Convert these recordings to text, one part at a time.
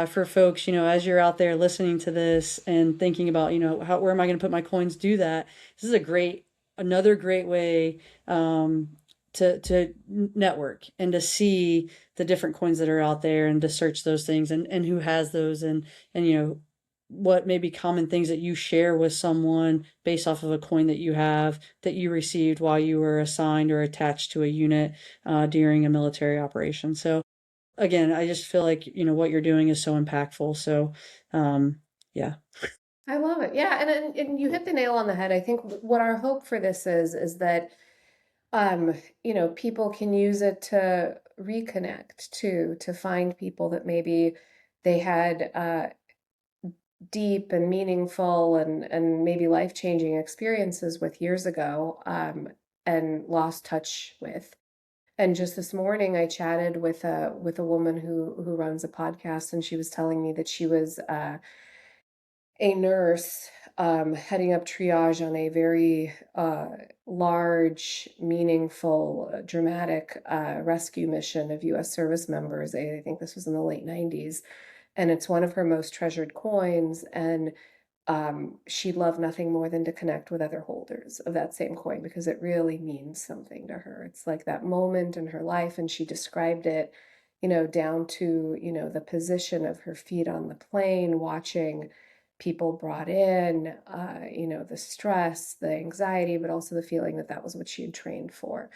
For folks, as you're out there listening to this and thinking about, where am I going to put my coins? Do that. This is another great way to network and to see the different coins that are out there and to search those things and who has those and what may be common things that you share with someone based off of a coin that you have that you received while you were assigned or attached to a unit during a military operation. So again, I just feel like, what you're doing is so impactful. So, yeah. I love it. Yeah, and you hit the nail on the head. I think what our hope for this is that um, people can use it to reconnect to find people that maybe they had deep and meaningful and maybe life-changing experiences with years ago, and lost touch with. And just this morning, I chatted with a woman who runs a podcast, and she was telling me that she was a nurse, heading up triage on a very large, meaningful, dramatic rescue mission of U.S. service members. I think this was in the late 90s. And it's one of her most treasured coins. And she'd love nothing more than to connect with other holders of that same coin because it really means something to her. It's like that moment in her life. And she described it, down to, the position of her feet on the plane, watching people brought in, the stress, the anxiety, but also the feeling that that was what she had trained for.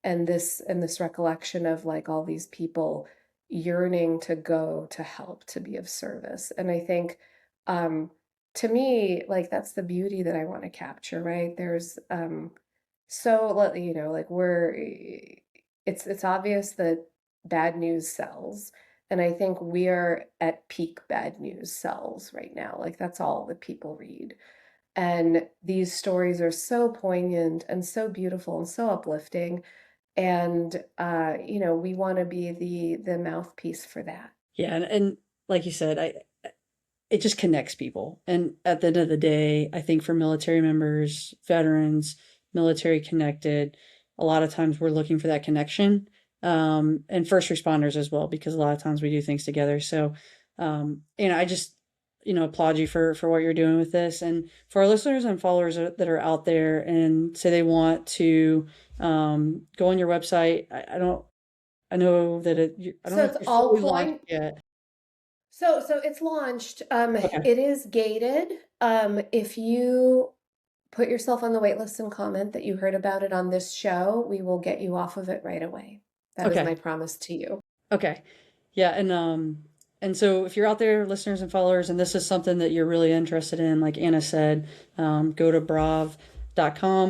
And this recollection of like all these people yearning to go to help, to be of service. And I think, um, to me, like that's the beauty that I want to capture, right? There's like it's obvious that bad news sells. And I think we are at peak bad news sells right now. Like that's all that people read. And these stories are so poignant and so beautiful and so uplifting. And we want to be the mouthpiece for that. Yeah. And like you said, it just connects people. And at the end of the day, I think for military members, veterans, military connected, a lot of times we're looking for that connection. And first responders as well, because a lot of times we do things together. So, I just, applaud you for what you're doing with this. And for our listeners and followers that are out there and say they want to go on your website, I know that I don't So know if it's you're all fully launched coin. yet. So it's launched. Okay. It is gated. If you put yourself on the wait list and comment that you heard about it on this show, we will get you off of it right away. That is my Okay. promise to you. Okay. Yeah, and so if you're out there, listeners and followers, and this is something that you're really interested in, like Anna said, go to brav.com